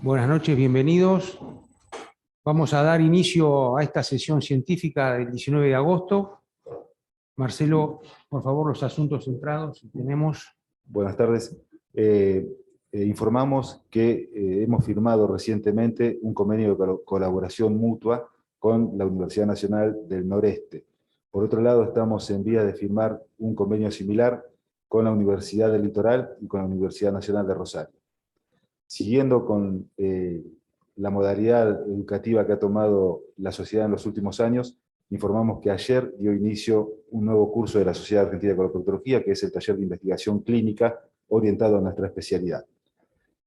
Buenas noches, bienvenidos. Vamos a dar inicio a esta sesión científica del 19 de agosto. Marcelo, por favor, los asuntos centrados, si tenemos. Buenas tardes. Informamos que hemos firmado recientemente un convenio de colaboración mutua con la Universidad Nacional del Noreste. Por otro lado, estamos en vía de firmar un convenio similar con la Universidad del Litoral y con la Universidad Nacional de Rosario. Siguiendo con la modalidad educativa que ha tomado la sociedad en los últimos años, informamos que ayer dio inicio un nuevo curso de la Sociedad Argentina de Coloproctología, que es el taller de investigación clínica orientado a nuestra especialidad.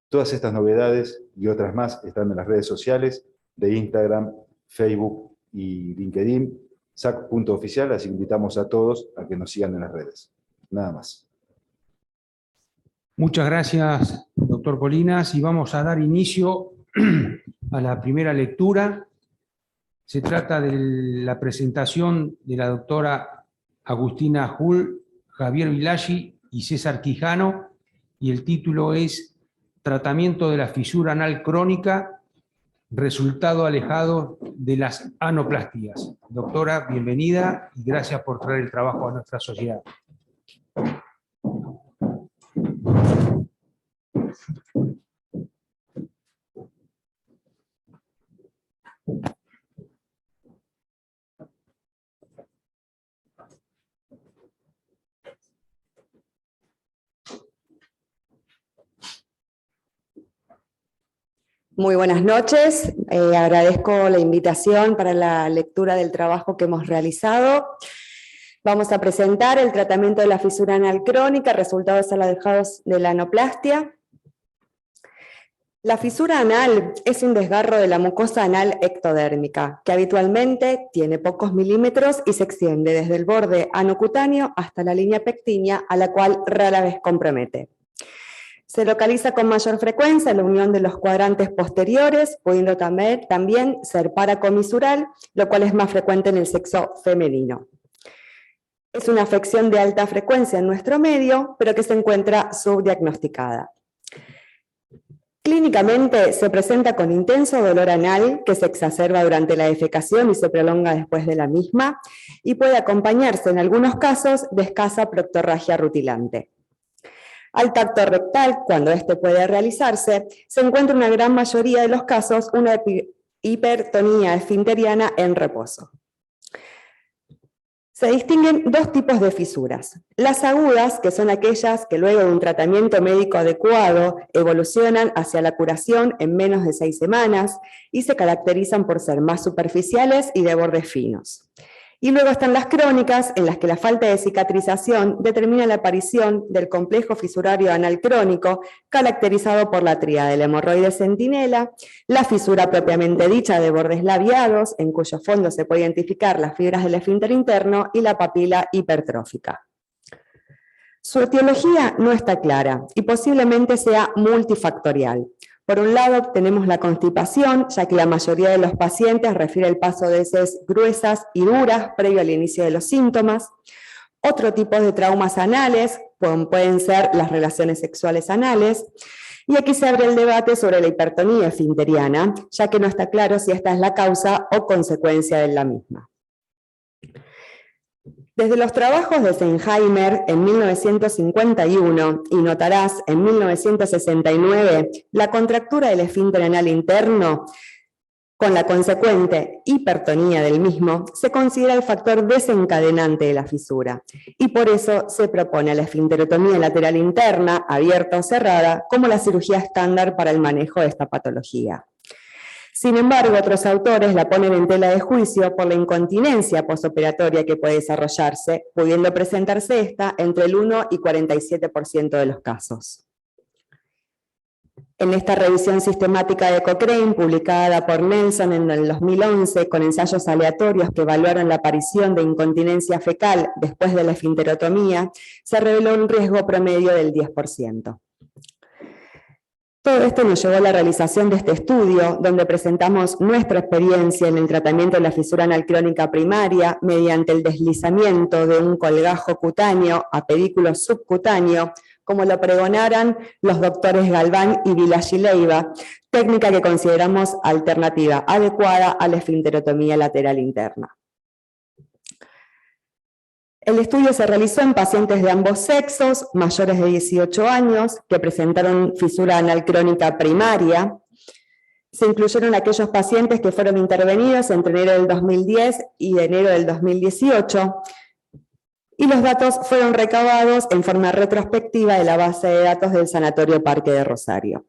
Todas estas novedades y otras más están en las redes sociales de Instagram, Facebook y LinkedIn, sac.oficial, así que invitamos a todos a que nos sigan en las redes. Nada más. Muchas gracias, doctor Colinas, y vamos a dar inicio a la primera lectura. Se trata de la presentación de la doctora Agustina Jull, Javier Vilaggi y César Quijano, y el título es Tratamiento de la fisura anal crónica, resultado alejado de las anoplastías. Doctora, bienvenida y gracias por traer el trabajo a nuestra sociedad. Muy buenas noches, agradezco la invitación para la lectura del trabajo que hemos realizado. Vamos a presentar el tratamiento de la fisura anal crónica, resultados alejados de la anoplastia. La fisura anal es un desgarro de la mucosa anal ectodérmica, que habitualmente tiene pocos milímetros y se extiende desde el borde anocutáneo hasta la línea pectínea, a la cual rara vez compromete. Se localiza con mayor frecuencia en la unión de los cuadrantes posteriores, pudiendo también ser paracomisural, lo cual es más frecuente en el sexo femenino. Es una afección de alta frecuencia en nuestro medio, pero que se encuentra subdiagnosticada. Clínicamente se presenta con intenso dolor anal que se exacerba durante la defecación y se prolonga después de la misma, y puede acompañarse en algunos casos de escasa proctorragia rutilante. Al tacto rectal, cuando este puede realizarse, se encuentra en una gran mayoría de los casos una hipertonía esfinteriana en reposo. Se distinguen dos tipos de fisuras. Las agudas, que son aquellas que luego de un tratamiento médico adecuado evolucionan hacia la curación en menos de 6 semanas y se caracterizan por ser más superficiales y de bordes finos. Y luego están las crónicas, en las que la falta de cicatrización determina la aparición del complejo fisurario anal crónico, caracterizado por la tríada del hemorroide centinela, la fisura propiamente dicha de bordes labiados, en cuyo fondo se puede identificar las fibras del esfínter interno, y la papila hipertrófica. Su etiología no está clara y posiblemente sea multifactorial. Por un lado tenemos la constipación, ya que la mayoría de los pacientes refiere el paso de heces gruesas y duras previo al inicio de los síntomas. Otro tipo de traumas anales pueden ser las relaciones sexuales anales. Y aquí se abre el debate sobre la hipertonía esfinteriana, ya que no está claro si esta es la causa o consecuencia de la misma. Desde los trabajos de Senheimer en 1951 y Notaraz en 1969, la contractura del esfínter anal interno, con la consecuente hipertonía del mismo, se considera el factor desencadenante de la fisura, y por eso se propone la esfinterotomía lateral interna, abierta o cerrada, como la cirugía estándar para el manejo de esta patología. Sin embargo, otros autores la ponen en tela de juicio por la incontinencia postoperatoria que puede desarrollarse, pudiendo presentarse esta entre el 1 y 47% de los casos. En esta revisión sistemática de Cochrane, publicada por Nelson en el 2011, con ensayos aleatorios que evaluaron la aparición de incontinencia fecal después de la esfinterotomía, se reveló un riesgo promedio del 10%. Todo esto nos llevó a la realización de este estudio, donde presentamos nuestra experiencia en el tratamiento de la fisura anal crónica primaria mediante el deslizamiento de un colgajo cutáneo a pedículo subcutáneo, como lo pregonaran los doctores Galván y Vilaggi Leiva, técnica que consideramos alternativa adecuada a la esfinterotomía lateral interna. El estudio se realizó en pacientes de ambos sexos, mayores de 18 años, que presentaron fisura anal crónica primaria. Se incluyeron aquellos pacientes que fueron intervenidos entre enero del 2010 y enero del 2018, y los datos fueron recabados en forma retrospectiva de la base de datos del Sanatorio Parque de Rosario.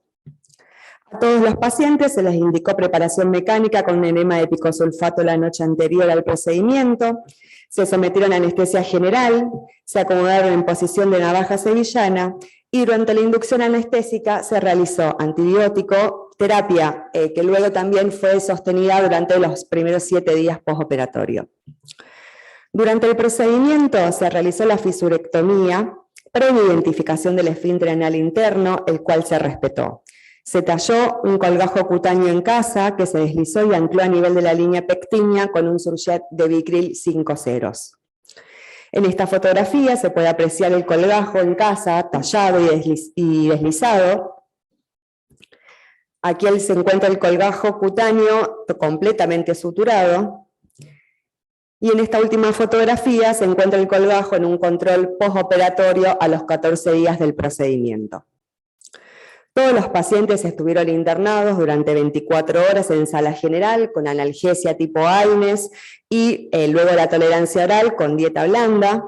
A todos los pacientes se les indicó preparación mecánica con un enema de picosulfato la noche anterior al procedimiento, se sometieron a anestesia general, se acomodaron en posición de navaja sevillana, y durante la inducción anestésica se realizó antibiótico, terapia que luego también fue sostenida durante los primeros 7 días postoperatorio. Durante el procedimiento se realizó la fisurectomía, previa identificación del esfínter anal interno, el cual se respetó. Se talló un colgajo cutáneo en casa que se deslizó y ancló a nivel de la línea pectínea con un surjet de Vicryl 5 ceros. En esta fotografía se puede apreciar el colgajo en casa, tallado y deslizado. Aquí se encuentra el colgajo cutáneo completamente suturado. Y en esta última fotografía se encuentra el colgajo en un control postoperatorio a los 14 días del procedimiento. Todos los pacientes estuvieron internados durante 24 horas en sala general con analgesia tipo AINES y luego la tolerancia oral con dieta blanda,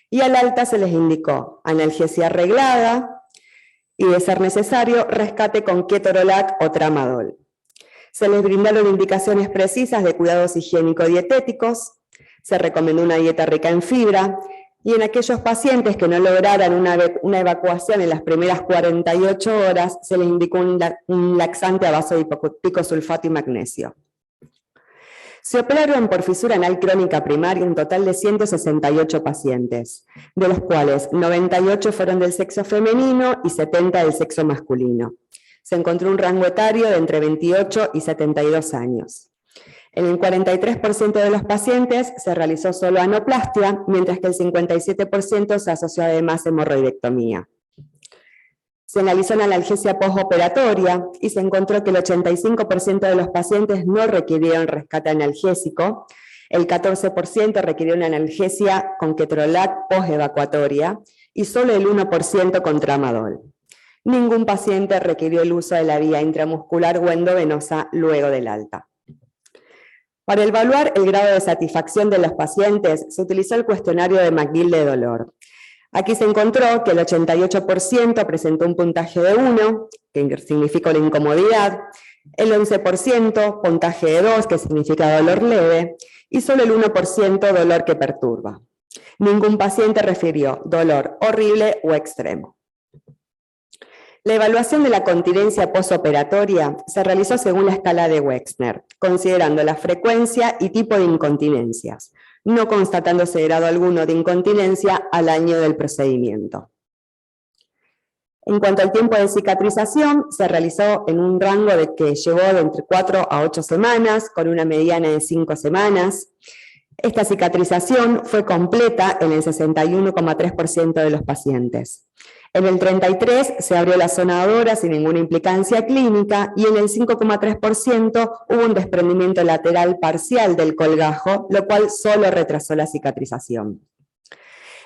y al alta se les indicó analgesia reglada y, de ser necesario, rescate con ketorolac o tramadol. Se les brindaron indicaciones precisas de cuidados higiénico-dietéticos, se recomendó una dieta rica en fibra, y en aquellos pacientes que no lograran una evacuación en las primeras 48 horas, se les indicó un laxante a base de picosulfato y magnesio. Se operaron por fisura anal crónica primaria un total de 168 pacientes, de los cuales 98 fueron del sexo femenino y 70 del sexo masculino. Se encontró un rango etario de entre 28 y 72 años. En el 43% de los pacientes se realizó solo anoplastia, mientras que el 57% se asoció además a hemorroidectomía. Se analizó la analgesia postoperatoria y se encontró que el 85% de los pacientes no requirieron rescate analgésico, el 14% requirió una analgesia con ketorolac postevacuatoria y solo el 1% con tramadol. Ningún paciente requirió el uso de la vía intramuscular o endovenosa luego del alta. Para evaluar el grado de satisfacción de los pacientes, se utilizó el cuestionario de McGill de dolor. Aquí se encontró que el 88% presentó un puntaje de 1, que significa la incomodidad, el 11% puntaje de 2, que significa dolor leve, y solo el 1% dolor que perturba. Ningún paciente refirió dolor horrible o extremo. La evaluación de la continencia postoperatoria se realizó según la escala de Wexner, considerando la frecuencia y tipo de incontinencias, no constatándose grado alguno de incontinencia al año del procedimiento. En cuanto al tiempo de cicatrización, se realizó en un rango que llevó de entre 4 a 8 semanas, con una mediana de 5 semanas. Esta cicatrización fue completa en el 61,3% de los pacientes. En el 33% se abrió la zona adora sin ninguna implicancia clínica y en el 5,3% hubo un desprendimiento lateral parcial del colgajo, lo cual solo retrasó la cicatrización.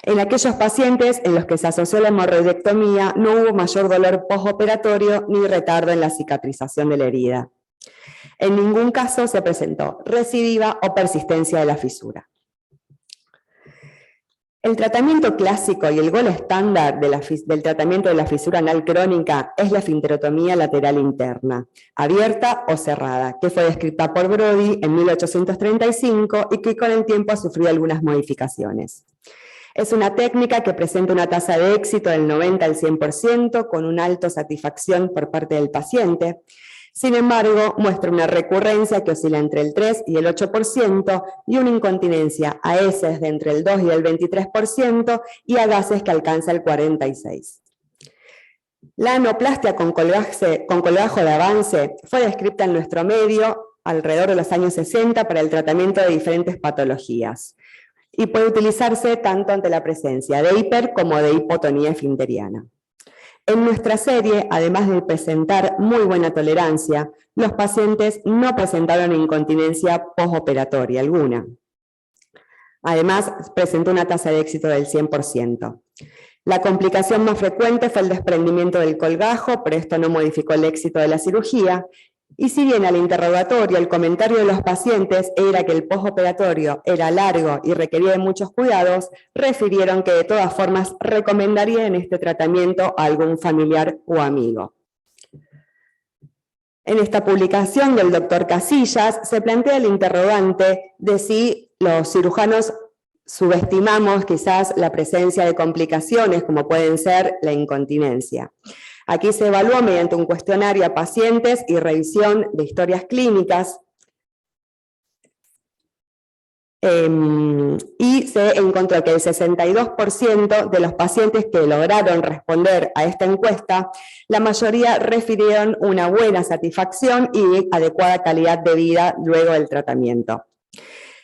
En aquellos pacientes en los que se asoció la hemorroidectomía no hubo mayor dolor postoperatorio ni retardo en la cicatrización de la herida. En ningún caso se presentó recidiva o persistencia de la fisura. El tratamiento clásico y el gol estándar del tratamiento de la fisura anal crónica es la esfinterotomía lateral interna, abierta o cerrada, que fue descrita por Brody en 1835 y que con el tiempo ha sufrido algunas modificaciones. Es una técnica que presenta una tasa de éxito del 90 al 100% con una alta satisfacción por parte del paciente. Sin embargo, muestra una recurrencia que oscila entre el 3 y el 8% y una incontinencia a heces de entre el 2 y el 23% y a gases que alcanza el 46%. La anoplastia con colgajo de avance fue descrita en nuestro medio alrededor de los años 60 para el tratamiento de diferentes patologías y puede utilizarse tanto ante la presencia de hiper como de hipotonía esfinteriana. En nuestra serie, además de presentar muy buena tolerancia, los pacientes no presentaron incontinencia postoperatoria alguna. Además, presentó una tasa de éxito del 100%. La complicación más frecuente fue el desprendimiento del colgajo, pero esto no modificó el éxito de la cirugía. Y si bien al interrogatorio el comentario de los pacientes era que el postoperatorio era largo y requería de muchos cuidados, refirieron que de todas formas recomendarían este tratamiento a algún familiar o amigo. En esta publicación del doctor Casillas se plantea el interrogante de si los cirujanos subestimamos quizás la presencia de complicaciones como pueden ser la incontinencia. Aquí se evaluó mediante un cuestionario a pacientes y revisión de historias clínicas y se encontró que el 62% de los pacientes que lograron responder a esta encuesta, la mayoría refirieron una buena satisfacción y adecuada calidad de vida luego del tratamiento.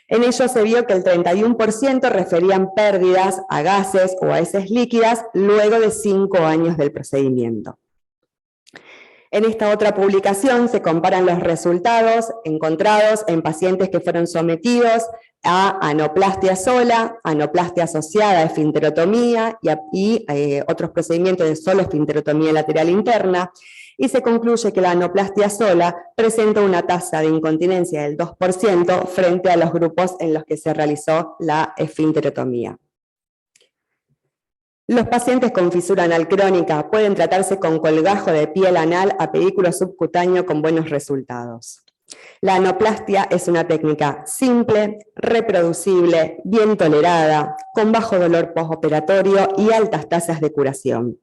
En ello se vio que el 31% referían pérdidas a gases o a heces líquidas luego de 5 años del procedimiento. En esta otra publicación se comparan los resultados encontrados en pacientes que fueron sometidos a anoplastia sola, anoplastia asociada a esfinterotomía y otros procedimientos de solo esfinterotomía lateral interna, y se concluye que la anoplastia sola presenta una tasa de incontinencia del 2% frente a los grupos en los que se realizó la esfinterotomía. Los pacientes con fisura anal crónica pueden tratarse con colgajo de piel anal a pedículo subcutáneo con buenos resultados. La anoplastia es una técnica simple, reproducible, bien tolerada, con bajo dolor postoperatorio y altas tasas de curación.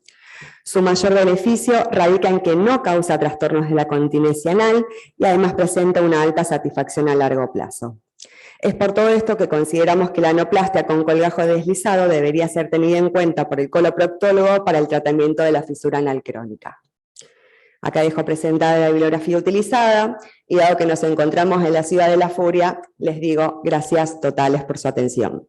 Su mayor beneficio radica en que no causa trastornos de la continencia anal y además presenta una alta satisfacción a largo plazo. Es por todo esto que consideramos que la anoplastia con colgajo deslizado debería ser tenida en cuenta por el coloproctólogo para el tratamiento de la fisura anal crónica. Acá dejo presentada la bibliografía utilizada y dado que nos encontramos en la ciudad de la furia, les digo gracias totales por su atención.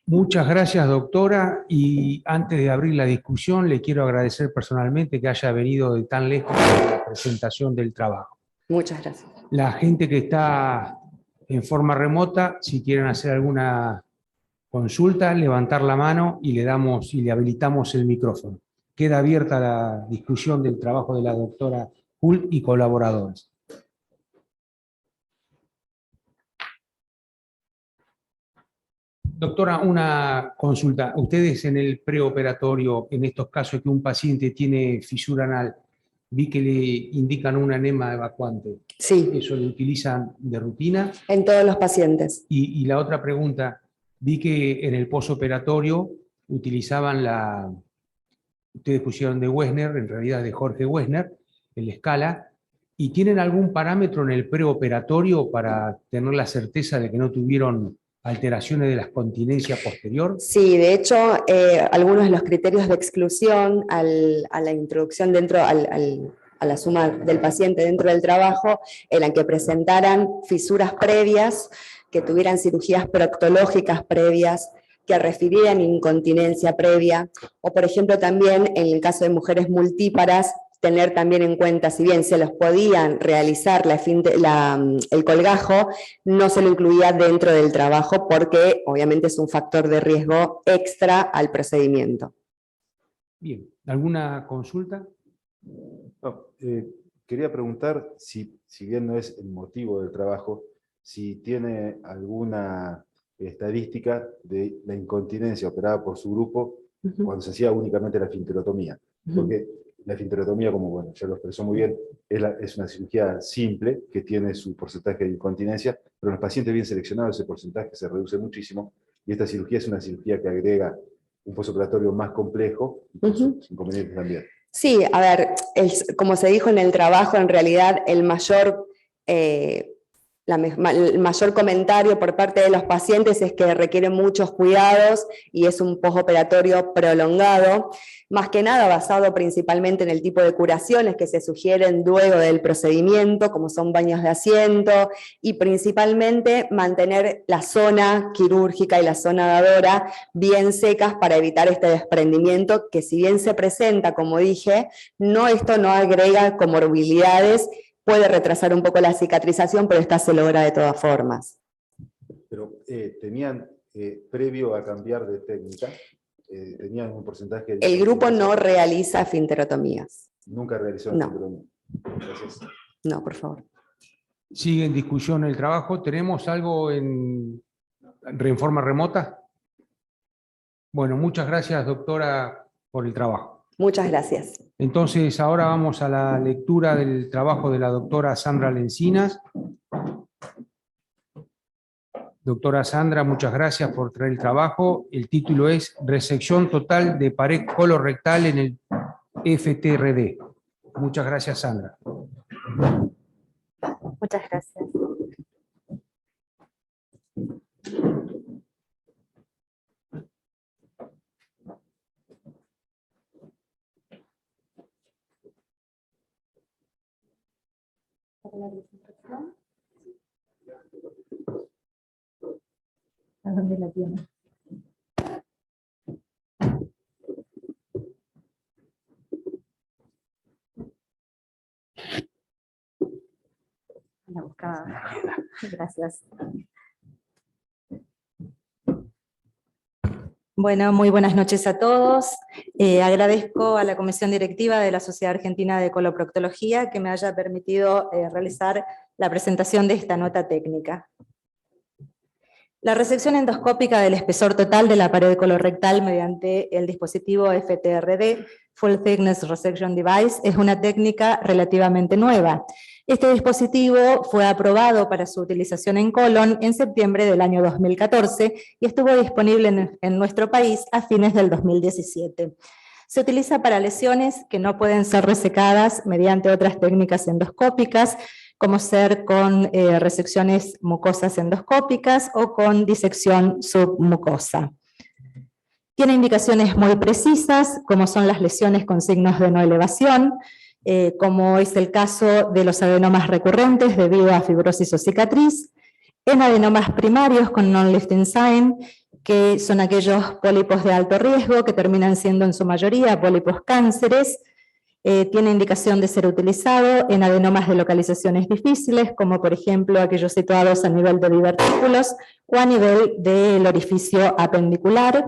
Muchas gracias, doctora, y antes de abrir la discusión, le quiero agradecer personalmente que haya venido de tan lejos para la presentación del trabajo. Muchas gracias. La gente que está en forma remota, si quieren hacer alguna consulta, levantar la mano y le habilitamos el micrófono. Queda abierta la discusión del trabajo de la doctora Hult y colaboradores. Doctora, una consulta. Ustedes en el preoperatorio, en estos casos que un paciente tiene fisura anal, vi que le indican un enema evacuante. Sí. ¿Eso lo utilizan de rutina? En todos los pacientes. Y la otra pregunta, vi que en el posoperatorio utilizaban ustedes pusieron de Wessner, en realidad de Jorge Wessner, el escala, ¿y tienen algún parámetro en el preoperatorio para tener la certeza de que no tuvieron alteraciones de la continencia posterior? Sí, de hecho, algunos de los criterios de exclusión a la introducción dentro, a la suma del paciente dentro del trabajo, eran que presentaran fisuras previas, que tuvieran cirugías proctológicas previas, que refirieran incontinencia previa, o por ejemplo también en el caso de mujeres multíparas, tener también en cuenta, si bien se los podían realizar el colgajo, no se lo incluía dentro del trabajo porque obviamente es un factor de riesgo extra al procedimiento. Bien, ¿alguna consulta? No, quería preguntar si bien no es el motivo del trabajo, si tiene alguna estadística de la incontinencia operada por su grupo cuando se hacía únicamente la esfinterotomía. Porque la esfinterotomía, como bueno, ya lo expresó muy bien, es una cirugía simple que tiene su porcentaje de incontinencia, pero en los pacientes bien seleccionados ese porcentaje se reduce muchísimo, y esta cirugía es una cirugía que agrega un postoperatorio más complejo y con sus inconvenientes también. Sí, a ver, como se dijo en el trabajo, en realidad el mayor el mayor comentario por parte de los pacientes es que requieren muchos cuidados y es un postoperatorio prolongado, más que nada basado principalmente en el tipo de curaciones que se sugieren luego del procedimiento, como son baños de asiento, y principalmente mantener la zona quirúrgica y la zona dadora bien secas para evitar este desprendimiento que, si bien se presenta, como dije, esto no agrega comorbilidades. Puede retrasar un poco la cicatrización, pero esta se logra de todas formas. Pero tenían, previo a cambiar de técnica, tenían un porcentaje... El grupo no realiza esfinterotomías. Nunca realizó No. esfinterotomía. Gracias. No, por favor. Sigue en discusión el trabajo. ¿Tenemos algo en forma remota? Bueno, muchas gracias, doctora, por el trabajo. Muchas gracias. Entonces, ahora vamos a la lectura del trabajo de la doctora Sandra Lencinas. Doctora Sandra, muchas gracias por traer el trabajo. El título es Resección total de pared colorectal en el FTRD. Muchas gracias, Sandra. Muchas gracias. ¿A dónde la tiene? La buscaba. Gracias. Bueno, muy buenas noches a todos. Agradezco a la Comisión Directiva de la Sociedad Argentina de Coloproctología que me haya permitido realizar la presentación de esta nota técnica. La resección endoscópica del espesor total de la pared colorectal mediante el dispositivo FTRD, Full Thickness Resection Device, es una técnica relativamente nueva. Este dispositivo fue aprobado para su utilización en colon en septiembre del año 2014 y estuvo disponible en nuestro país a fines del 2017. Se utiliza para lesiones que no pueden ser resecadas mediante otras técnicas endoscópicas, como ser con resecciones mucosas endoscópicas o con disección submucosa. Tiene indicaciones muy precisas, como son las lesiones con signos de no elevación, como es el caso de los adenomas recurrentes debido a fibrosis o cicatriz, en adenomas primarios con non-lifting sign, que son aquellos pólipos de alto riesgo que terminan siendo en su mayoría pólipos cánceres. Tiene indicación de ser utilizado en adenomas de localizaciones difíciles, como por ejemplo aquellos situados a nivel de divertículos o a nivel del orificio apendicular,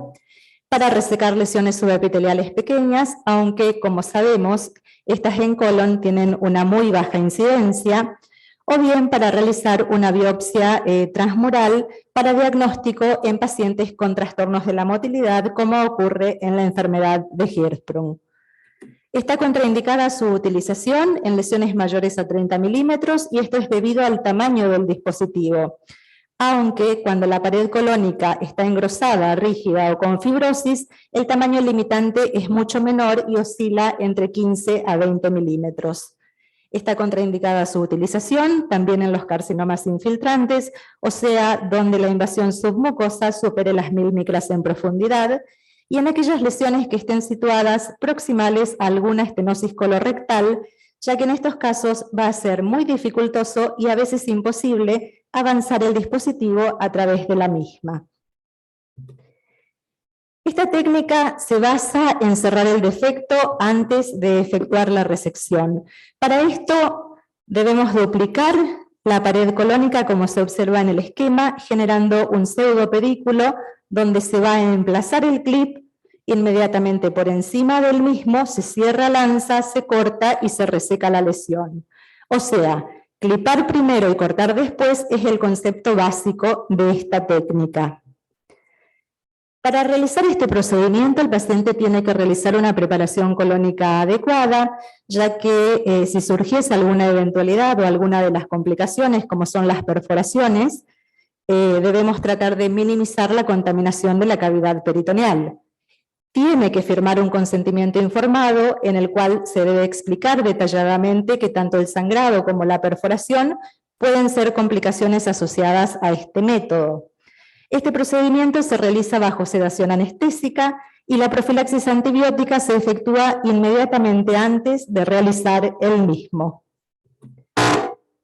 para resecar lesiones subepiteliales pequeñas, aunque, como sabemos, estas en colon tienen una muy baja incidencia, o bien para realizar una biopsia transmural para diagnóstico en pacientes con trastornos de la motilidad, como ocurre en la enfermedad de Hirschsprung. Está contraindicada su utilización en lesiones mayores a 30 milímetros, y esto es debido al tamaño del dispositivo. Aunque cuando la pared colónica está engrosada, rígida o con fibrosis, el tamaño limitante es mucho menor y oscila entre 15 a 20 milímetros. Está contraindicada su utilización también en los carcinomas infiltrantes, o sea, donde la invasión submucosa supere las 1000 micras en profundidad, y en aquellas lesiones que estén situadas proximales a alguna estenosis colorectal, ya que en estos casos va a ser muy dificultoso y a veces imposible avanzar el dispositivo a través de la misma. Esta técnica se basa en cerrar el defecto antes de efectuar la resección. Para esto debemos duplicar la pared colónica como se observa en el esquema, generando un pseudopedículo donde se va a emplazar el clip. Inmediatamente por encima del mismo se cierra lanza, se corta y se reseca la lesión. O sea, clipar primero y cortar después es el concepto básico de esta técnica. Para realizar este procedimiento, el paciente tiene que realizar una preparación colónica adecuada, ya que si surgiese alguna eventualidad o alguna de las complicaciones, como son las perforaciones, debemos tratar de minimizar la contaminación de la cavidad peritoneal. Tiene que firmar un consentimiento informado en el cual se debe explicar detalladamente que tanto el sangrado como la perforación pueden ser complicaciones asociadas a este método. Este procedimiento se realiza bajo sedación anestésica y la profilaxis antibiótica se efectúa inmediatamente antes de realizar el mismo.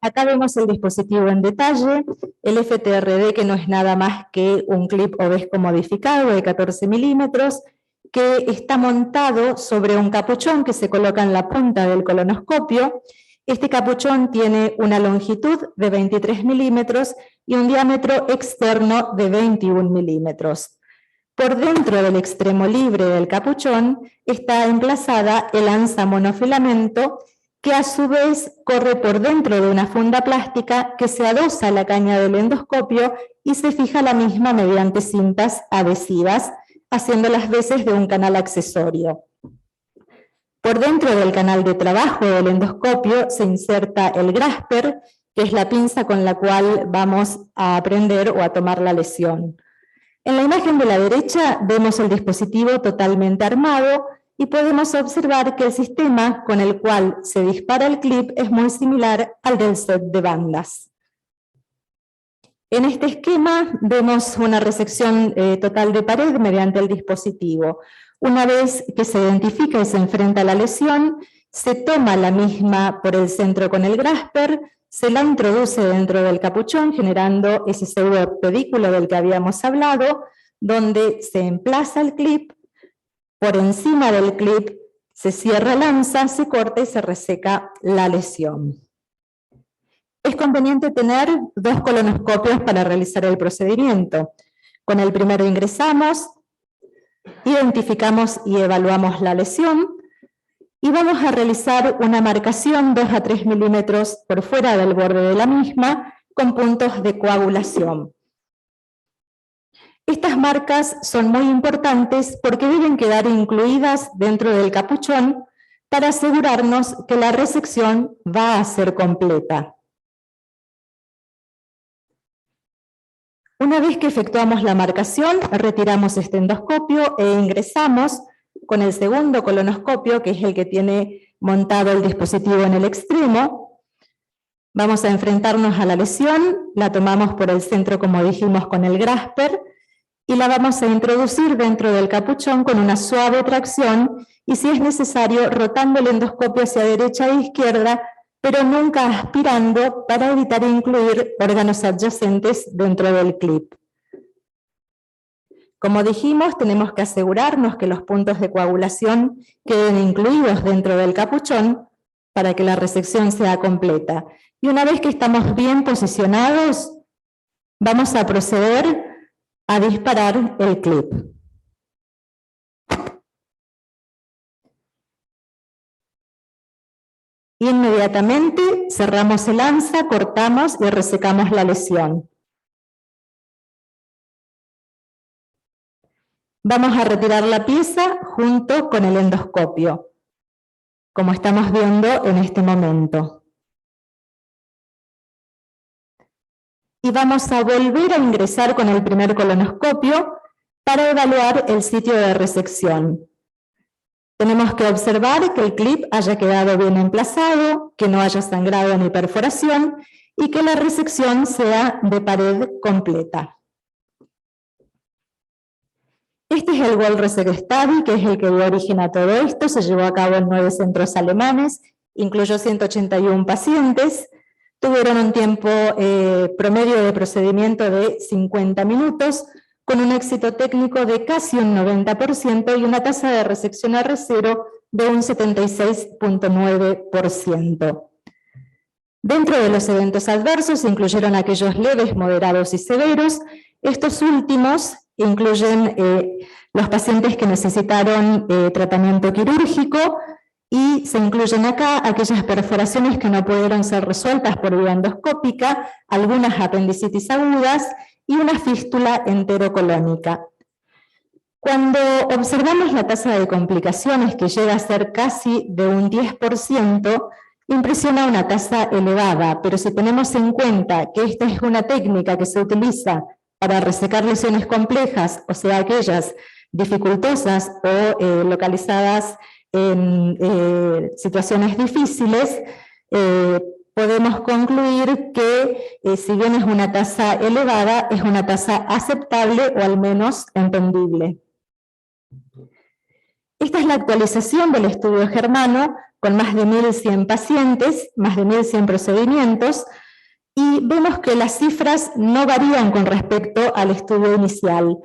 Acá vemos el dispositivo en detalle, el FTRD, que no es nada más que un clip Ovesco modificado de 14 milímetros, que está montado sobre un capuchón que se coloca en la punta del colonoscopio. Este capuchón tiene una longitud de 23 milímetros y un diámetro externo de 21 milímetros. Por dentro del extremo libre del capuchón está emplazada el ansa monofilamento, que a su vez corre por dentro de una funda plástica que se adosa a la caña del endoscopio y se fija la misma mediante cintas adhesivas, haciendo las veces de un canal accesorio. Por dentro del canal de trabajo del endoscopio se inserta el grasper, que es la pinza con la cual vamos a prender o a tomar la lesión. En la imagen de la derecha vemos el dispositivo totalmente armado y podemos observar que el sistema con el cual se dispara el clip es muy similar al del set de bandas. En este esquema vemos una resección total de pared mediante el dispositivo. Una vez que se identifica y se enfrenta la lesión, se toma la misma por el centro con el grasper, se la introduce dentro del capuchón generando ese pseudo pedículo del que habíamos hablado, donde se emplaza el clip. Por encima del clip se cierra el ansa, se corta y se reseca la lesión. Es conveniente tener 2 colonoscopios para realizar el procedimiento. Con el primero ingresamos, identificamos y evaluamos la lesión y vamos a realizar una marcación 2 a 3 milímetros por fuera del borde de la misma con puntos de coagulación. Estas marcas son muy importantes porque deben quedar incluidas dentro del capuchón para asegurarnos que la resección va a ser completa. Una vez que efectuamos la marcación, retiramos este endoscopio e ingresamos con el segundo colonoscopio, que es el que tiene montado el dispositivo en el extremo. Vamos a enfrentarnos a la lesión, la tomamos por el centro, como dijimos, con el grasper, y la vamos a introducir dentro del capuchón con una suave tracción, y si es necesario, rotando el endoscopio hacia derecha e izquierda, pero nunca aspirando para evitar incluir órganos adyacentes dentro del clip. Como dijimos, tenemos que asegurarnos que los puntos de coagulación queden incluidos dentro del capuchón para que la resección sea completa. Y una vez que estamos bien posicionados, vamos a proceder a disparar el clip. Inmediatamente cerramos el ansa, cortamos y resecamos la lesión. Vamos a retirar la pieza junto con el endoscopio, como estamos viendo en este momento. Y vamos a volver a ingresar con el primer colonoscopio para evaluar el sitio de resección. Tenemos que observar que el clip haya quedado bien emplazado, que no haya sangrado ni perforación y que la resección sea de pared completa. Este es el World Resect Study, que es el que dio origen a todo esto. Se llevó a cabo en 9 centros alemanes, incluyó 181 pacientes, tuvieron un tiempo promedio de procedimiento de 50 minutos, con un éxito técnico de casi un 90% y una tasa de resección R0 de un 76,9%. Dentro de los eventos adversos se incluyeron aquellos leves, moderados y severos. Estos últimos incluyen los pacientes que necesitaron tratamiento quirúrgico y se incluyen acá aquellas perforaciones que no pudieron ser resueltas por vía endoscópica, algunas apendicitis agudas y una fístula enterocolónica. Cuando observamos la tasa de complicaciones, que llega a ser casi de un 10%, impresiona una tasa elevada, pero si tenemos en cuenta que esta es una técnica que se utiliza para resecar lesiones complejas, o sea, aquellas dificultosas o localizadas en situaciones difíciles, podemos concluir que si bien es una tasa elevada, es una tasa aceptable o al menos entendible. Esta es la actualización del estudio germano con más de 1.100 pacientes, más de 1.100 procedimientos, y vemos que las cifras no varían con respecto al estudio inicial.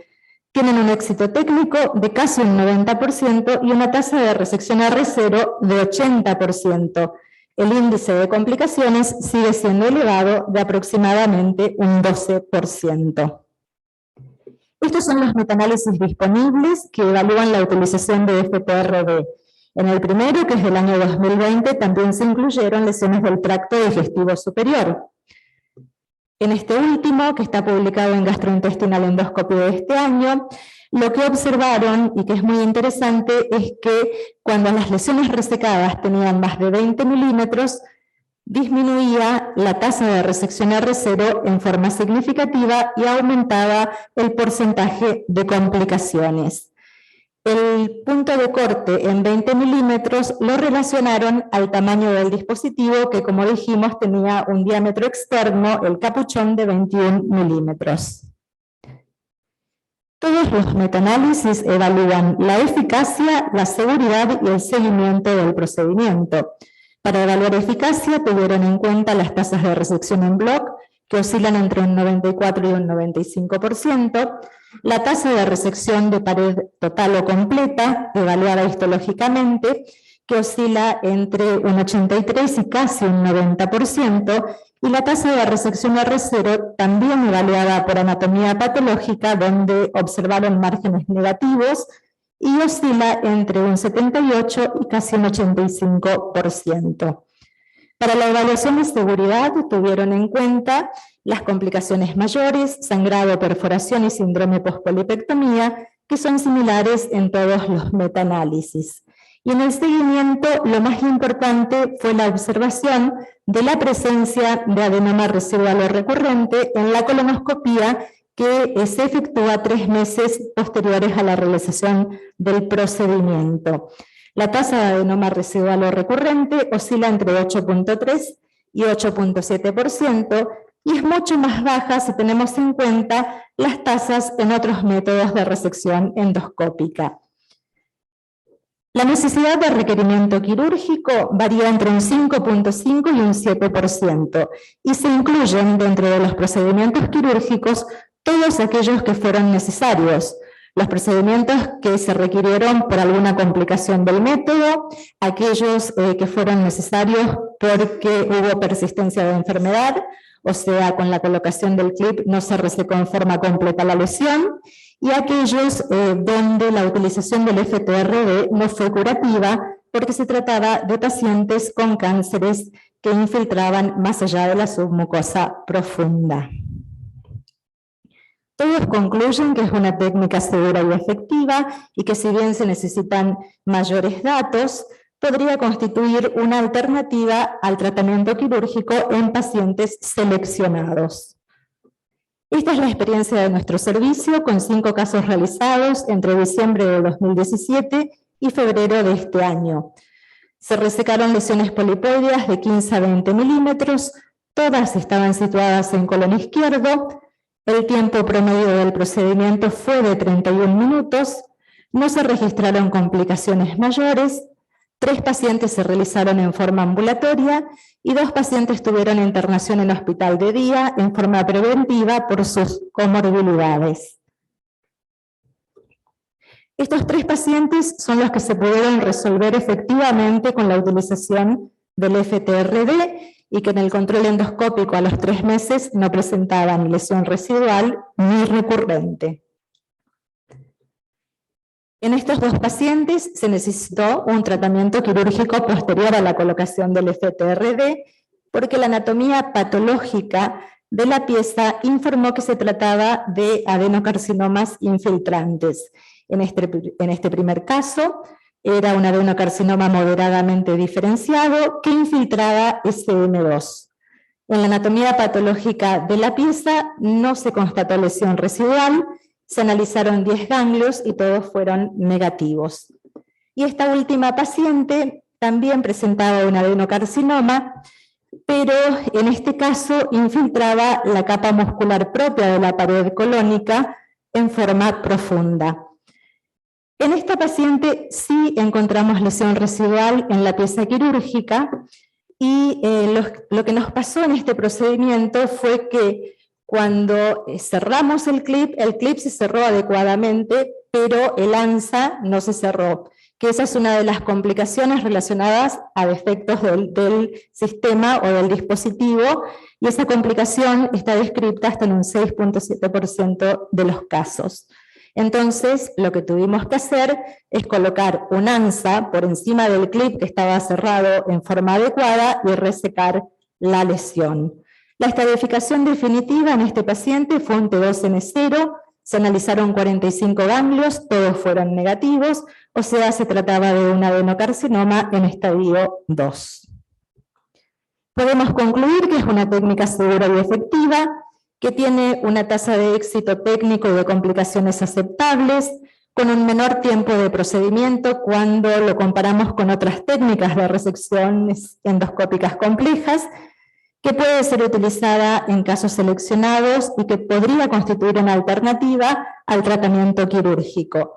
Tienen un éxito técnico de casi un 90% y una tasa de resección R0 de 80%. El índice de complicaciones sigue siendo elevado de aproximadamente un 12%. Estos son los metaanálisis disponibles que evalúan la utilización de FTRD. En el primero, que es del año 2020, también se incluyeron lesiones del tracto digestivo superior. En este último, que está publicado en Gastrointestinal Endoscopy de este año, lo que observaron, y que es muy interesante, es que cuando las lesiones resecadas tenían más de 20 milímetros, disminuía la tasa de resección R0 en forma significativa y aumentaba el porcentaje de complicaciones. El punto de corte en 20 milímetros lo relacionaron al tamaño del dispositivo, que como dijimos tenía un diámetro externo, el capuchón, de 21 milímetros. Todos los metaanálisis evalúan la eficacia, la seguridad y el seguimiento del procedimiento. Para evaluar eficacia tuvieron en cuenta las tasas de resección en bloc, que oscilan entre un 94 y un 95%, la tasa de resección de pared total o completa, evaluada histológicamente, que oscila entre un 83 y casi un 90%, y la tasa de resección R0, también evaluada por anatomía patológica, donde observaron márgenes negativos, y oscila entre un 78 y casi un 85%. Para la evaluación de seguridad tuvieron en cuenta las complicaciones mayores, sangrado, perforación y síndrome pospolipectomía, que son similares en todos los metaanálisis. Y en el seguimiento, lo más importante fue la observación de la presencia de adenoma residual o recurrente en la colonoscopía, que se efectúa 3 meses posteriores a la realización del procedimiento. La tasa de adenoma residual o recurrente oscila entre 8.3 y 8.7%, y es mucho más baja si tenemos en cuenta las tasas en otros métodos de resección endoscópica. La necesidad de requerimiento quirúrgico varía entre un 5.5 y un 7%, y se incluyen dentro de los procedimientos quirúrgicos todos aquellos que fueron necesarios, los procedimientos que se requirieron por alguna complicación del método, aquellos que fueron necesarios porque hubo persistencia de enfermedad, o sea, con la colocación del clip no se resecó en forma completa la lesión, y aquellos donde la utilización del FTRD no fue curativa porque se trataba de pacientes con cánceres que infiltraban más allá de la submucosa profunda. Todos concluyen que es una técnica segura y efectiva y que si bien se necesitan mayores datos, podría constituir una alternativa al tratamiento quirúrgico en pacientes seleccionados. Esta es la experiencia de nuestro servicio con 5 casos realizados entre diciembre de 2017 y febrero de este año. Se resecaron lesiones polipoideas de 15 a 20 milímetros, todas estaban situadas en colon izquierdo. El tiempo promedio del procedimiento fue de 31 minutos, no se registraron complicaciones mayores, 3 pacientes se realizaron en forma ambulatoria y 2 pacientes tuvieron internación en hospital de día en forma preventiva por sus comorbilidades. Estos 3 pacientes son los que se pudieron resolver efectivamente con la utilización del FTRD, y que en el control endoscópico a los 3 meses no presentaban lesión residual ni recurrente. En estos 2 pacientes se necesitó un tratamiento quirúrgico posterior a la colocación del FTRD, porque la anatomía patológica de la pieza informó que se trataba de adenocarcinomas infiltrantes. En este primer caso, era un adenocarcinoma moderadamente diferenciado que infiltraba SM2. En la anatomía patológica de la pieza no se constató lesión residual, se analizaron 10 ganglios y todos fueron negativos. Y esta última paciente también presentaba un adenocarcinoma pero en este caso infiltraba la capa muscular propia de la pared colónica en forma profunda. En esta paciente sí encontramos lesión residual en la pieza quirúrgica y lo que nos pasó en este procedimiento fue que cuando cerramos el clip se cerró adecuadamente, pero el ANSA no se cerró, que esa es una de las complicaciones relacionadas a defectos del sistema o del dispositivo, y esa complicación está descrita hasta en un 6.7% de los casos. Entonces, lo que tuvimos que hacer es colocar un ANSA por encima del clip que estaba cerrado en forma adecuada y resecar la lesión. La estadificación definitiva en este paciente fue un T2N0, se analizaron 45 ganglios, todos fueron negativos, o sea, se trataba de un adenocarcinoma en estadio 2. Podemos concluir que es una técnica segura y efectiva, que tiene una tasa de éxito técnico y de complicaciones aceptables, con un menor tiempo de procedimiento cuando lo comparamos con otras técnicas de resecciones endoscópicas complejas, que puede ser utilizada en casos seleccionados y que podría constituir una alternativa al tratamiento quirúrgico,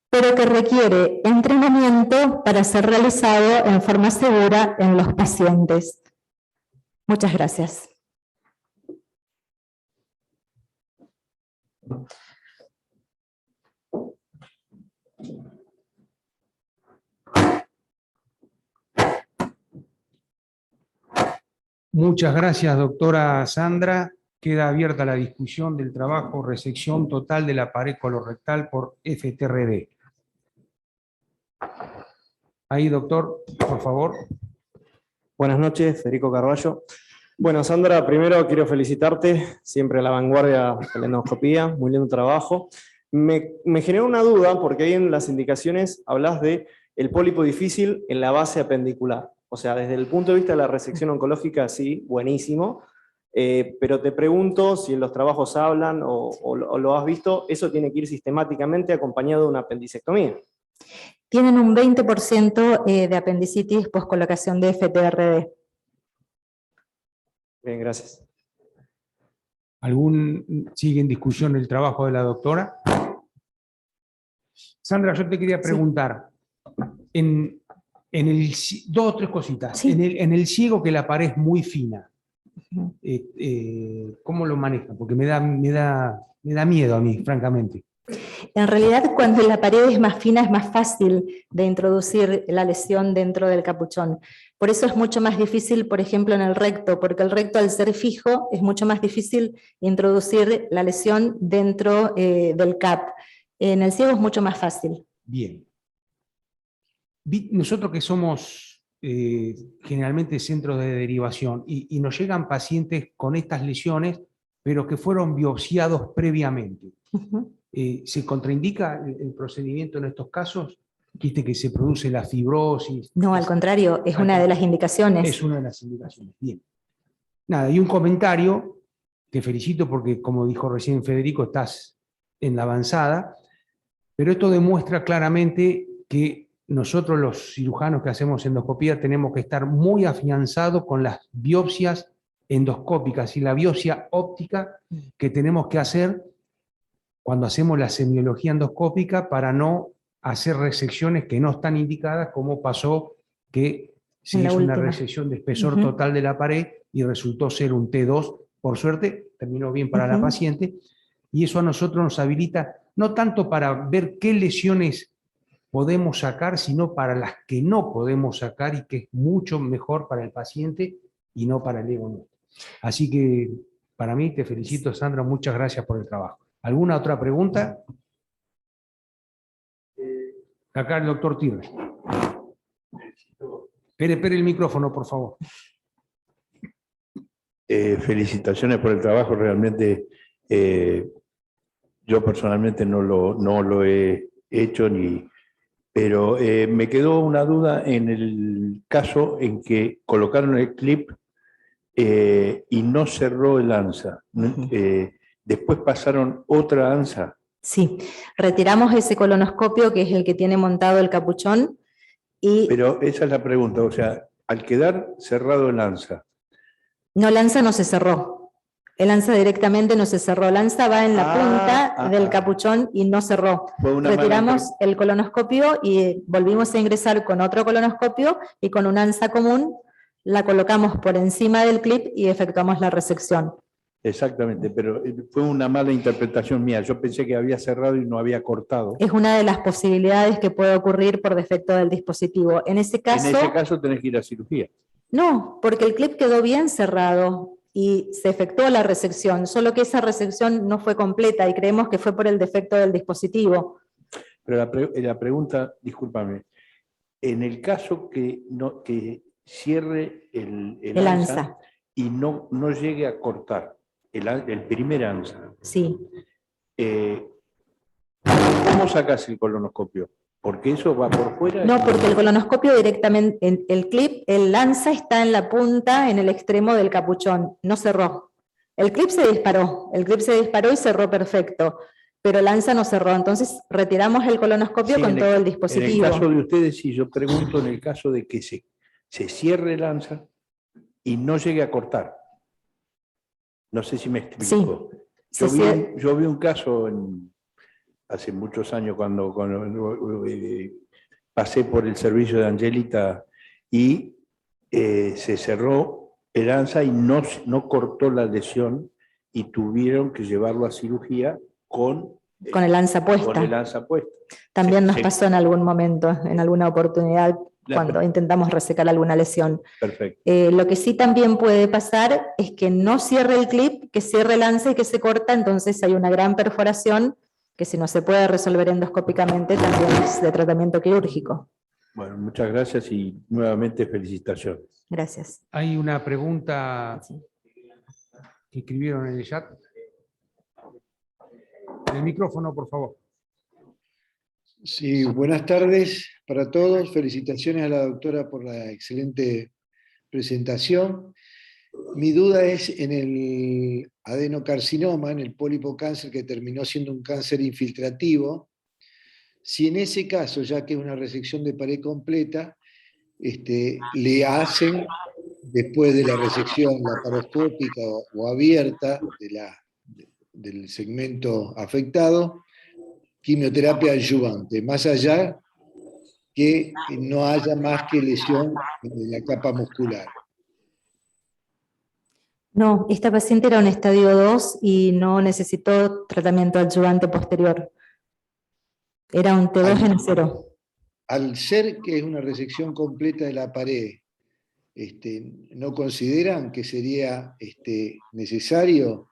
pero que requiere entrenamiento para ser realizado en forma segura en los pacientes. Muchas gracias. Muchas gracias, doctora Sandra. Queda abierta la discusión del trabajo resección total de la pared colorectal por FTRD. Ahí, doctor, por favor. Buenas noches, Federico Carballo. Bueno, Sandra, primero quiero felicitarte, siempre a la vanguardia de la endoscopía, muy lindo trabajo. Me generó una duda, porque ahí en las indicaciones hablas de el pólipo difícil en la base apendicular. O sea, desde el punto de vista de la resección oncológica, sí, buenísimo, pero te pregunto si en los trabajos hablan o lo has visto, eso tiene que ir sistemáticamente acompañado de una apendicectomía. Tienen un 20% de apendicitis post-colocación de FTRD. Bien, gracias. ¿Sigue en discusión el trabajo de la doctora? Sandra, yo te quería preguntar, dos o tres cositas. Sí. En el ciego que la pared es muy fina, ¿cómo lo maneja? Porque me da miedo a mí, francamente. En realidad, cuando la pared es más fina, es más fácil de introducir la lesión dentro del capuchón. Por eso es mucho más difícil, por ejemplo, en el recto, porque el recto, al ser fijo, es mucho más difícil introducir la lesión dentro del CAP. En el ciego es mucho más fácil. Bien. Nosotros que somos generalmente centros de derivación y nos llegan pacientes con estas lesiones, pero que fueron biopsiados previamente. ¿Se contraindica el procedimiento en estos casos? ¿Viste que se produce la fibrosis? No, al contrario, es una de las indicaciones. Es una de las indicaciones. Bien. Nada, y un comentario, te felicito porque, como dijo recién Federico, estás en la avanzada, pero esto demuestra claramente que nosotros los cirujanos que hacemos endoscopía tenemos que estar muy afianzados con las biopsias endoscópicas y la biopsia óptica que tenemos que hacer cuando hacemos la semiología endoscópica para no hacer resecciones que no están indicadas, como pasó que se hizo una resección de espesor total de la pared y resultó ser un T2, por suerte terminó bien para la paciente, y eso a nosotros nos habilita no tanto para ver qué lesiones podemos sacar, sino para las que no podemos sacar y que es mucho mejor para el paciente y no para el ego nuestro. Así que para mí te felicito, Sandra, muchas gracias por el trabajo. ¿Alguna otra pregunta? Acá el doctor Tirre. Espere el micrófono, por favor. Felicitaciones por el trabajo, realmente yo personalmente no lo he hecho, pero me quedó una duda en el caso en que colocaron el clip y no cerró el ANSA. Después pasaron otra ANSA. Sí, retiramos ese colonoscopio que es el que tiene montado el capuchón. Pero esa es la pregunta, o sea, al quedar cerrado el ANSA, No, Lanza no se cerró. El Lanza directamente no se cerró. Lanza va en la punta del capuchón y no cerró. Fue una Retiramos el colonoscopio y volvimos a ingresar con otro colonoscopio y con un ANSA común la colocamos por encima del clip y efectuamos la resección. Exactamente, pero fue una mala interpretación mía. Yo pensé que había cerrado y no había cortado. Es una de las posibilidades que puede ocurrir por defecto del dispositivo. En ese caso, En ese caso tenés que ir a cirugía. no, porque el clip quedó bien cerrado y se efectuó la resección, solo que esa resección no fue completa y creemos que fue por el defecto del dispositivo. Pero la pregunta, discúlpame, en el caso que cierre el ANSA y no llegue a cortar el primer ANSA, Sí. ¿cómo sacas el colonoscopio? Porque eso va por fuera. No, porque el colonoscopio directamente, el clip, el lanza está en la punta, en el extremo del capuchón, no cerró. El clip se disparó y cerró perfecto, pero el lanza no cerró, entonces retiramos el colonoscopio Sí, con todo el dispositivo. En el caso de ustedes, sí, yo pregunto en el caso de que se cierre el ANSA y no llegue a cortar. No sé si me explico. Sí, Yo vi un caso hace muchos años cuando pasé por el servicio de Angelita y se cerró el ANSA y no cortó la lesión y tuvieron que llevarlo a cirugía con el ANSA puesta. Con el ANSA puesta. También nos pasó en algún momento, en alguna oportunidad, cuando intentamos resecar alguna lesión. Perfecto. Lo que sí también puede pasar es que no cierre el clip, que cierre el ANSA y que se corta, entonces hay una gran perforación que si no se puede resolver endoscópicamente también es de tratamiento quirúrgico. Bueno, muchas gracias y nuevamente felicitaciones. Gracias. Hay una pregunta que escribieron en el chat. El micrófono, por favor. Sí, buenas tardes para todos. Felicitaciones a la doctora por la excelente presentación. Mi duda es en el adenocarcinoma, en el pólipo cáncer que terminó siendo un cáncer infiltrativo, si en ese caso, ya que es una resección de pared completa, le hacen, después de la resección laparoscópica o abierta del segmento afectado, quimioterapia adyuvante, más allá que no haya más que lesión de la capa muscular. No, esta paciente era un estadio 2 y no necesitó tratamiento adyuvante posterior. Era un T2 en 0. Al ser que es una resección completa de la pared, ¿no consideran que sería necesario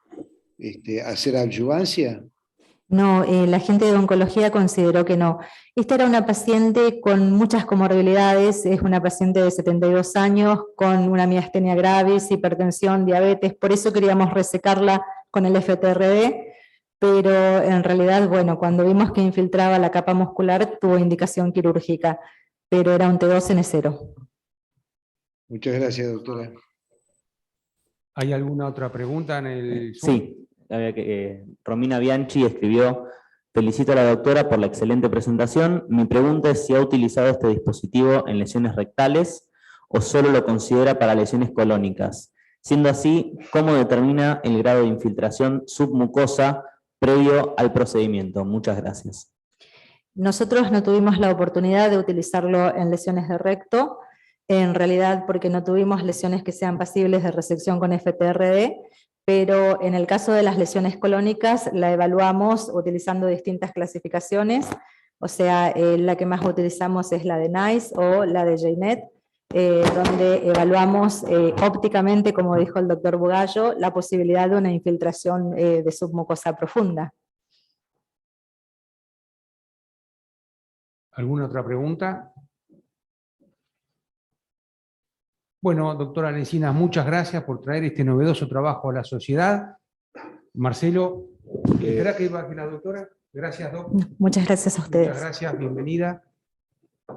hacer adyuvancia? No, la gente de oncología consideró que no. Esta era una paciente con muchas comorbilidades, es una paciente de 72 años con una miastenia gravis, hipertensión, diabetes, por eso queríamos resecarla con el FTRD, pero en realidad, bueno, cuando vimos que infiltraba la capa muscular tuvo indicación quirúrgica, pero era un T2 N0. Muchas gracias, doctora. ¿Hay alguna otra pregunta en el Zoom? Sí. Romina Bianchi escribió: felicito a la doctora por la excelente presentación. Mi pregunta es si ha utilizado este dispositivo en lesiones rectales o solo lo considera para lesiones colónicas. Siendo así, ¿cómo determina el grado de infiltración submucosa previo al procedimiento? Muchas gracias. Nosotros no tuvimos la oportunidad de utilizarlo en lesiones de recto, en realidad porque no tuvimos lesiones que sean pasibles de resección con FTRD, pero en el caso de las lesiones colónicas la evaluamos utilizando distintas clasificaciones, o sea, la que más utilizamos es la de NICE o la de JNET, donde evaluamos ópticamente, como dijo el doctor Bugallo, la posibilidad de una infiltración de submucosa profunda. ¿Alguna otra pregunta? Bueno, doctora Lencinas, muchas gracias por traer este novedoso trabajo a la sociedad. Marcelo, ¿espera que iba aquí la doctora? Gracias, doctor. Muchas gracias a ustedes. Muchas gracias, bienvenida.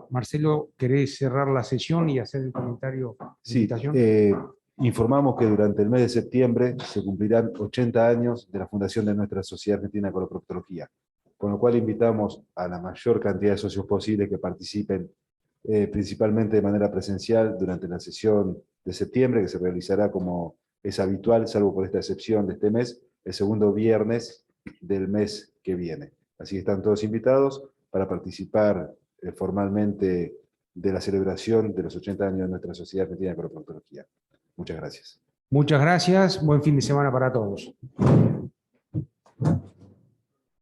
Marcelo, ¿querés cerrar la sesión y hacer el comentario? Sí, informamos que durante el mes de septiembre se cumplirán 80 años de la fundación de nuestra Sociedad Argentina de Coloproctología, con lo cual invitamos a la mayor cantidad de socios posible que participen principalmente de manera presencial durante la sesión de septiembre, que se realizará como es habitual, salvo por esta excepción de este mes, el segundo viernes del mes que viene. Así que están todos invitados para participar formalmente de la celebración de los 80 años de nuestra Sociedad Argentina de Coloproctología. Muchas gracias. Muchas gracias. Buen fin de semana para todos.